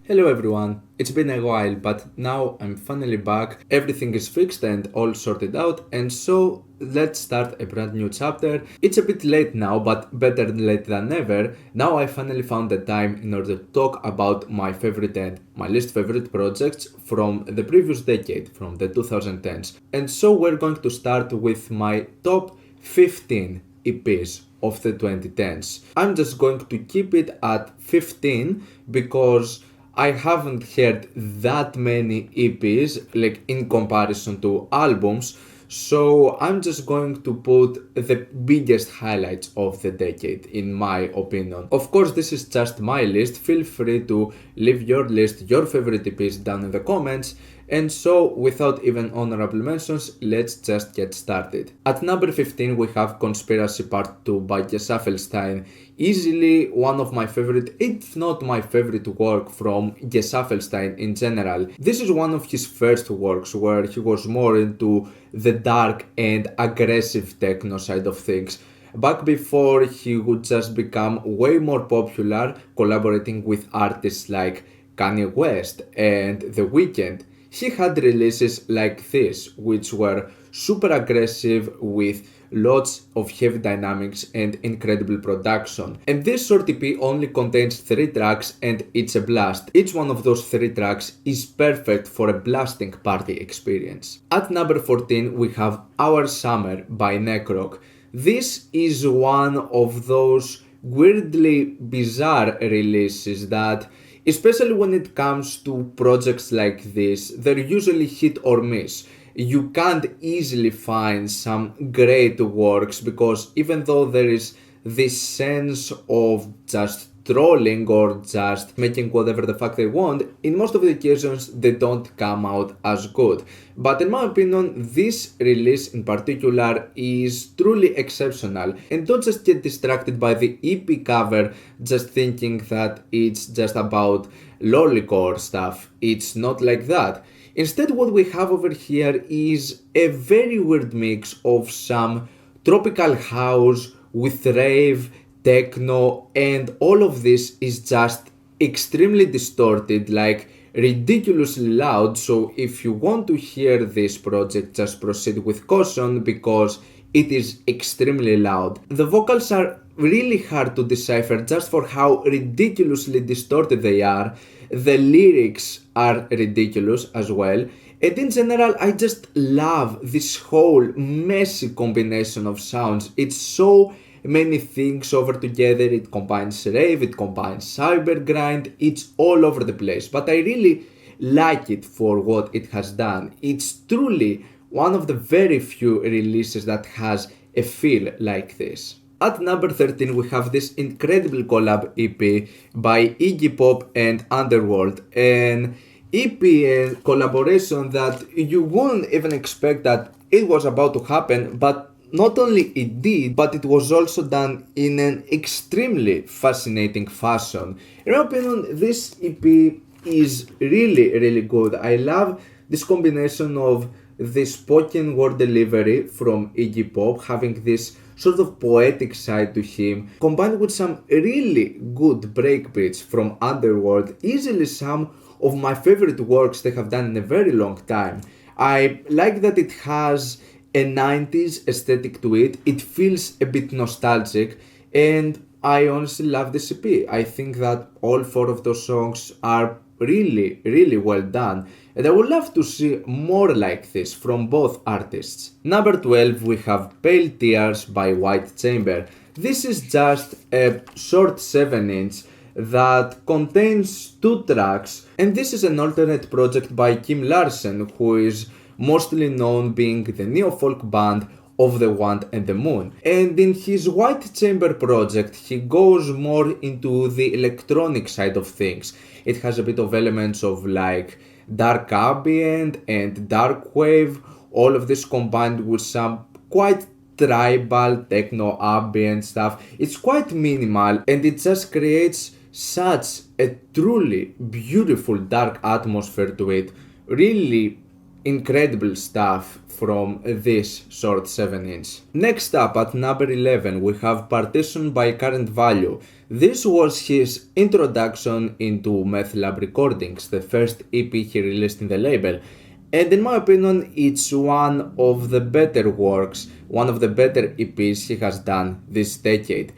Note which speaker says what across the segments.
Speaker 1: Hello everyone, it's been a while, but now I'm finally back. Everything is fixed and all sorted out, and so let's start a brand new chapter. It's a bit late now, but better late than never. Now I finally found the time in order to talk about my favorite and my least favorite projects from the previous decade, from the 2010s. And so we're going to start with my top 15 EPs of the 2010s. I'm just going to keep it at 15 because I haven't heard that many EPs like in comparison to albums, so I'm just going to put the biggest highlights of the decade in my opinion. Of course, this is just my list. Feel free to leave your list, your favorite EPs down in the comments. And so, without even honorable mentions, let's just get started. At number 15, we have Conspiracy Part 2 by Gesaffelstein. Easily one of my favorite, if not my favorite work from Gesaffelstein in general. This is one of his first works where he was more into the dark and aggressive techno side of things. Back before he would just become way more popular, collaborating with artists like Kanye West and The Weeknd. He had releases like this, which were super aggressive with lots of heavy dynamics and incredible production. And this short EP only contains 3 tracks and it's a blast. Each one of those 3 tracks is perfect for a blasting party experience. At number 14 we have Our Summer by Necroc. This is one of those weirdly bizarre releases that, especially when it comes to projects like this, they're usually hit or miss. You can't easily find some great works because even though there is this sense of just trolling or just making whatever the fuck they want, in most of the occasions they don't come out as good. But in my opinion, this release in particular is truly exceptional. And don't just get distracted by the EP cover just thinking that it's just about lollycore stuff. It's not like that. Instead, what we have over here is a very weird mix of some tropical house with rave, techno, and all of this is just extremely distorted, like ridiculously loud. So if you want to hear this project, just proceed with caution because it is extremely loud. The vocals are really hard to decipher just for how ridiculously distorted they are. The lyrics are ridiculous as well. And in general, I just love this whole messy combination of sounds. It's so many things over together. It combines rave, it combines cyber grind, it's all over the place. But I really like it for what it has done. It's truly one of the very few releases that has a feel like this. At number 13 we have this incredible collab EP by Iggy Pop and Underworld, an EP and collaboration that you wouldn't even expect that it was about to happen, but not only it did, but it was also done in an extremely fascinating fashion. In my opinion, this EP is really good. I love this combination of the spoken word delivery from Iggy Pop, having this sort of poetic side to him, combined with some really good breakbeats from Underworld, easily some of my favorite works they have done in a very long time. I like that it has a 90s aesthetic to it, it feels a bit nostalgic, and I honestly love this EP. I think that all 4 of those songs are really well done, and I would love to see more like this from both artists. Number 12 we have Pale Tears by White Chamber. This is just a short 7-inch that contains 2 tracks, and this is an alternate project by Kim Larsen, who is mostly known being the neo-folk band of the Wand and the Moon. And in his White Chamber project, he goes more into the electronic side of things. It has a bit of elements of like dark ambient and dark wave, all of this combined with some quite tribal techno ambient stuff. It's quite minimal and it just creates such a truly beautiful dark atmosphere to it. Really incredible stuff from this short 7-inch. Next up at number 11 we have Partition by Current Value. This was his introduction into Meth Lab Recordings, the first EP he released in the label. And in my opinion, it's one of the better works, one of the better EPs he has done this decade.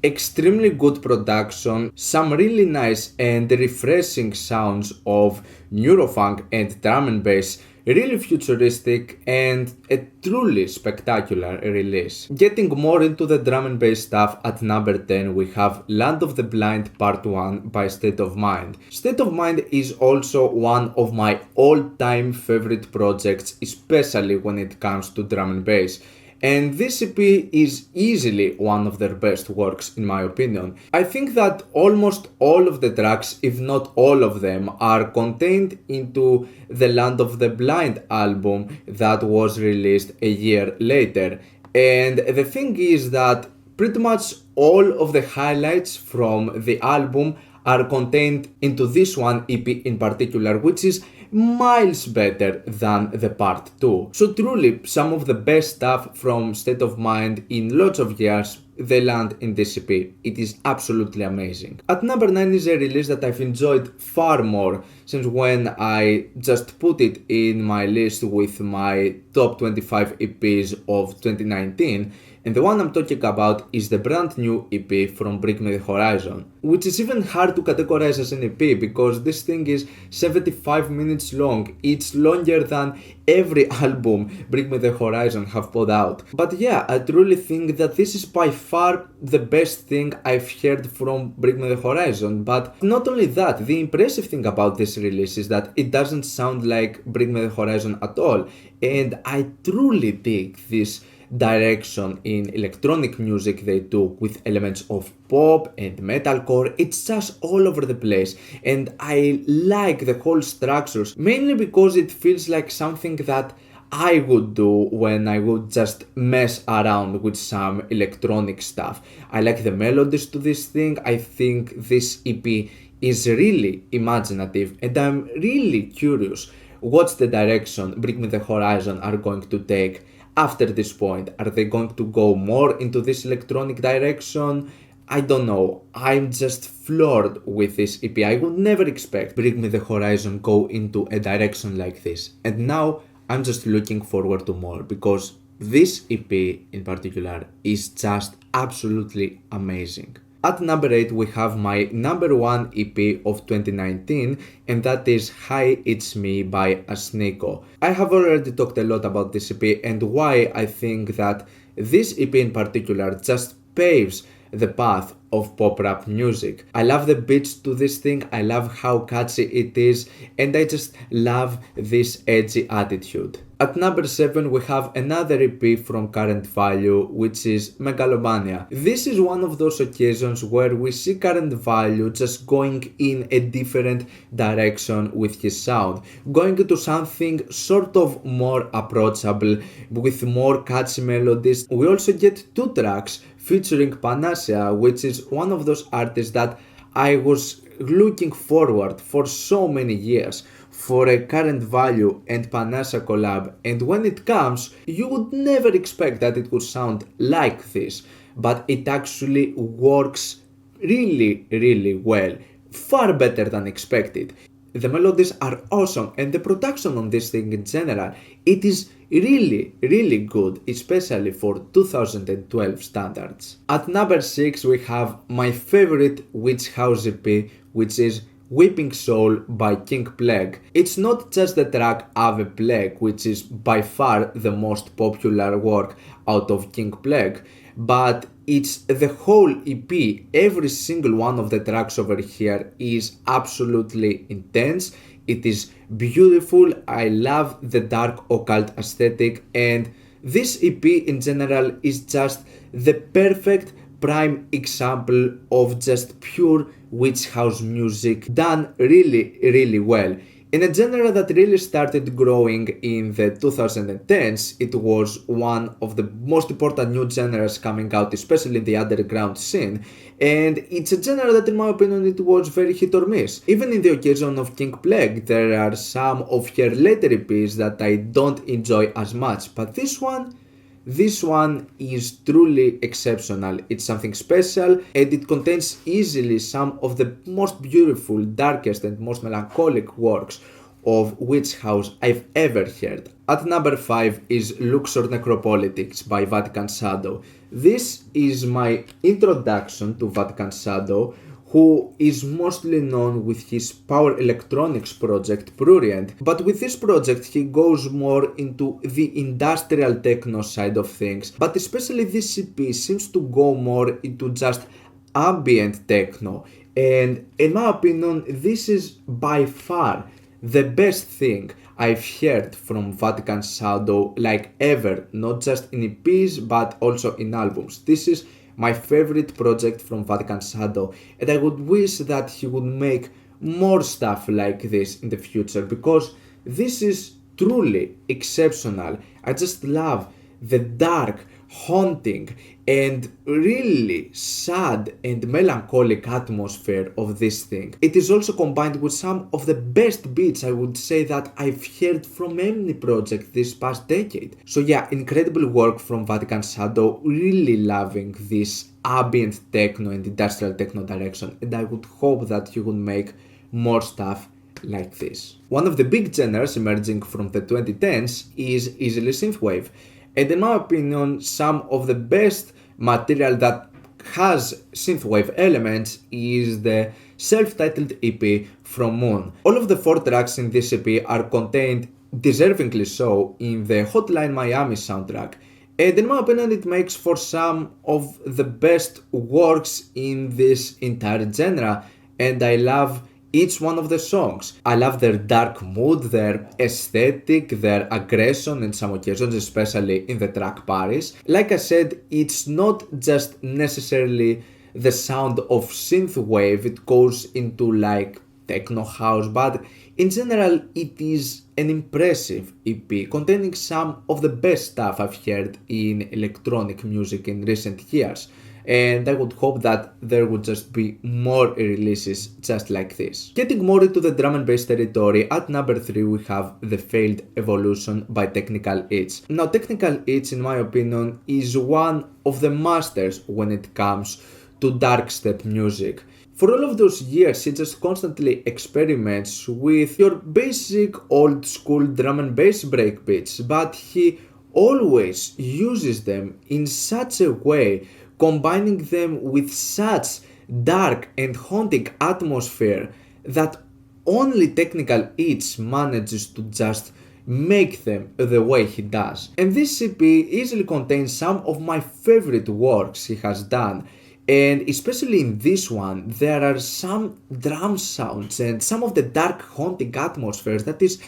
Speaker 1: Extremely good production, some really nice and refreshing sounds of neurofunk and drum and bass, really futuristic and a truly spectacular release. Getting more into the drum and bass stuff, at number 10 we have Land of the Blind Part 1 by State of Mind. State of Mind is also one of my all-time favorite projects, especially when it comes to drum and bass. And this EP is easily one of their best works in my opinion. I think that almost all of the tracks, if not all of them, are contained into the Land of the Blind album that was released a year later. And the thing is that pretty much all of the highlights from the album are contained into this one EP in particular, which is miles better than the part 2. So truly, some of the best stuff from State of Mind in lots of years, they land in this EP. It is absolutely amazing. At number 9 is a release that I've enjoyed far more since when I just put it in my list with my top 25 EPs of 2019. And the one I'm talking about is the brand new EP from Bring Me The Horizon, which is even hard to categorize as an EP because this thing is 75 minutes long. It's longer than every album Bring Me The Horizon have put out. But yeah, I truly think that this is by far the best thing I've heard from Bring Me The Horizon. But not only that, the impressive thing about this release is that it doesn't sound like Bring Me The Horizon at all. And I truly dig this direction in electronic music they took with elements of pop and metalcore. It's just all over the place, and I like the whole structures mainly because it feels like something that I would do when I would just mess around with some electronic stuff. I like the melodies to this thing. I think this EP is really imaginative, and I'm really curious what's the direction Bring Me The Horizon are going to take after this point. Are they going to go more into this electronic direction? I don't know. I'm just floored with this EP. I would never expect Bring Me The Horizon go into a direction like this. And now I'm just looking forward to more because this EP in particular is just absolutely amazing. At number 8 we have my number 1 EP of 2019, and that is Hi It's Me by Asniko. I have already talked a lot about this EP and why I think that this EP in particular just paves the path of pop rap music. I love the beats to this thing, I love how catchy it is, and I just love this edgy attitude. At number 7 we have another EP from Current Value, which is McCallum Anya. This is one of those occasions where we see Current Value just going in a different direction with his sound, going into something sort of more approachable with more catchy melodies. We also get 2 tracks featuring Panacea, which is one of those artists that I was looking forward for so many years for a Current Value and Panacea collab, and when it comes, you would never expect that it would sound like this, but it actually works really well, far better than expected. The melodies are awesome, and the production on this thing in general, it is really good, especially for 2012 standards. At number 6 we have my favorite Witch House EP, which is Weeping Soul by King Plague. It's not just the track Ave Plague, which is by far the most popular work out of King Plague, but it's the whole EP. Every single one of the tracks over here is absolutely intense. It is beautiful. I love the dark occult aesthetic, and this EP in general is just the perfect prime example of just pure witch house music done really well. In a genre that really started growing in the 2010s, it was one of the most important new genres coming out, especially in the underground scene, and it's a genre that in my opinion it was very hit or miss. Even in the occasion of King Plague, there are some of her later EPs that I don't enjoy as much, but this one is truly exceptional. It's something special and it contains easily some of the most beautiful, darkest and most melancholic works of Witch House I've ever heard. At number 5 is Luxor Necropolis by Vatican Shadow. This is my introduction to Vatican Shadow, who is mostly known with his power electronics project Prurient, but with this project he goes more into the industrial techno side of things, but especially this EP seems to go more into just ambient techno, and in my opinion this is by far the best thing I've heard from Vatican Shadow like ever, not just in EPs but also in albums. This is my favorite project from Vatican Shadow, and I would wish that he would make more stuff like this in the future because this is truly exceptional. I just love the dark, haunting, and really sad and melancholic atmosphere of this thing. It is also combined with some of the best beats I would say that I've heard from any project this past decade. So yeah, incredible work from Vatican Shadow, really loving this ambient techno and industrial techno direction, and I would hope that he would make more stuff like this. One of the big genres emerging from the 2010s is easily synthwave. And in my opinion, some of the best material that has synthwave elements is the self-titled EP from Moon. All of the 4 tracks in this EP are contained, deservingly so, in the Hotline Miami soundtrack. And in my opinion, it makes for some of the best works in this entire genre, and I love each one of the songs. I love their dark mood, their aesthetic, their aggression, and some occasions, especially in the track Paris. Like I said, it's not just necessarily the sound of synthwave, it goes into like techno house, but in general it is an impressive EP containing some of the best stuff I've heard in electronic music in recent years. And I would hope that there would just be more releases just like this. Getting more into the drum and bass territory, at number 3 we have The Failed Evolution by Technical Itch. Now Technical Itch, in my opinion, is one of the masters when it comes to darkstep music. For all of those years he just constantly experiments with your basic old school drum and bass breakbeats, but he always uses them in such a way, combining them with such dark and haunting atmosphere that only Technical Itch manages to just make them the way he does. And this EP easily contains some of my favorite works he has done, and especially in this one there are some drum sounds and some of the dark haunting atmospheres that is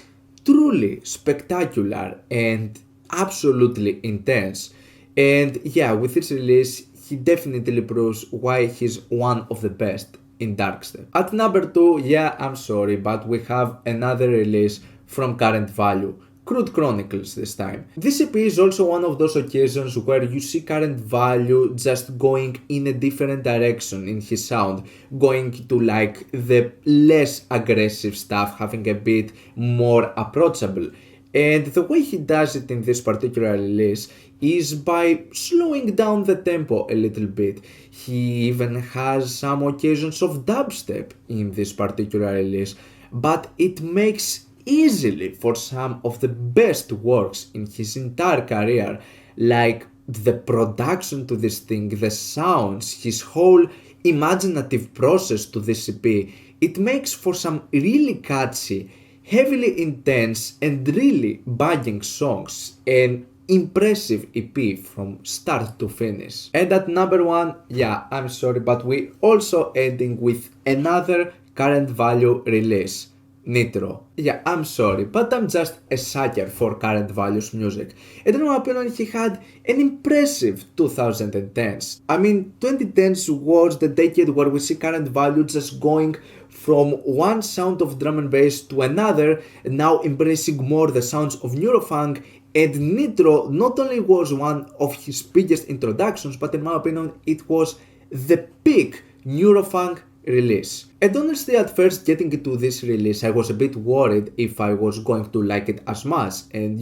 Speaker 1: truly spectacular and absolutely intense. And yeah, with this release he definitely proves why he's one of the best in darkstep. At number 2, yeah, I'm sorry, but we have another release from Current Value, Crude Chronicles this time. This EP is also one of those occasions where you see Current Value just going in a different direction in his sound, going to like the less aggressive stuff, having a bit more approachable. And the way he does it in this particular release is by slowing down the tempo a little bit. He even has some occasions of dubstep in this particular release, but it makes easily for some of the best works in his entire career, like the production to this thing, the sounds, his whole imaginative process to this EP. It makes for some really catchy, heavily intense and really banging songs, an impressive EP from start to finish. And at number 1, yeah, I'm sorry, but we also ending with another Current Value release, Nitro. Yeah, I'm sorry, but I'm just a sucker for current values music. And in my opinion, he had an impressive 2010s. I mean, 2010s was the decade where we see current value just going from one sound of drum and bass to another, and now embracing more the sounds of Neurofunk. And Nitro not only was one of his biggest introductions, but in my opinion, it was the peak Neurofunk release. And honestly, at first getting into this release, I was a bit worried if I was going to like it as much. And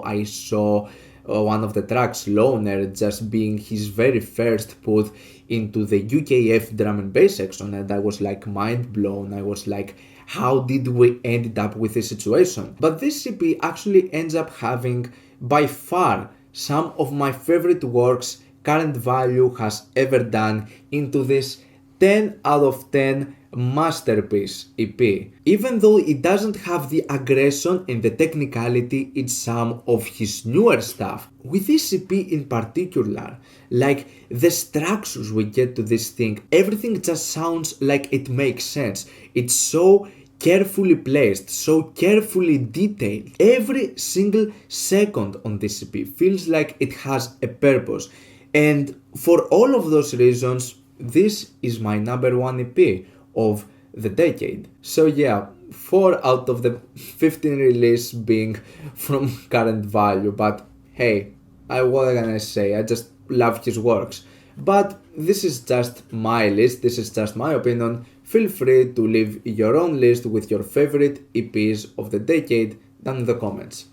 Speaker 1: I saw one of the tracks, Loner, just being his very first put into the UKF drum and bass section, and I was like mind blown. I was like, how did we end up with this situation? But this EP actually ends up having by far some of my favorite works Current Value has ever done into this 10 out of 10 masterpiece EP. Even though it doesn't have the aggression and the technicality in some of his newer stuff, with this EP in particular, like the structures we get to this thing, everything just sounds like it makes sense. It's so carefully placed, so carefully detailed. Every single second on this EP feels like it has a purpose. And for all of those reasons, this is my number one EP of the decade. So yeah, 4 out of the 15 release being from Current Value, but hey, what can I say? I just love his works. But this is just my list, this is just my opinion. Feel free to leave your own list with your favorite EPs of the decade down in the comments.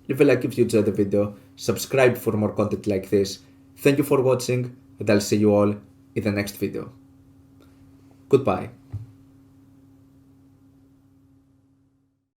Speaker 1: Leave a like if you enjoyed the video, subscribe for more content like this. Thank you for watching, and I'll see you all in the next video. Goodbye.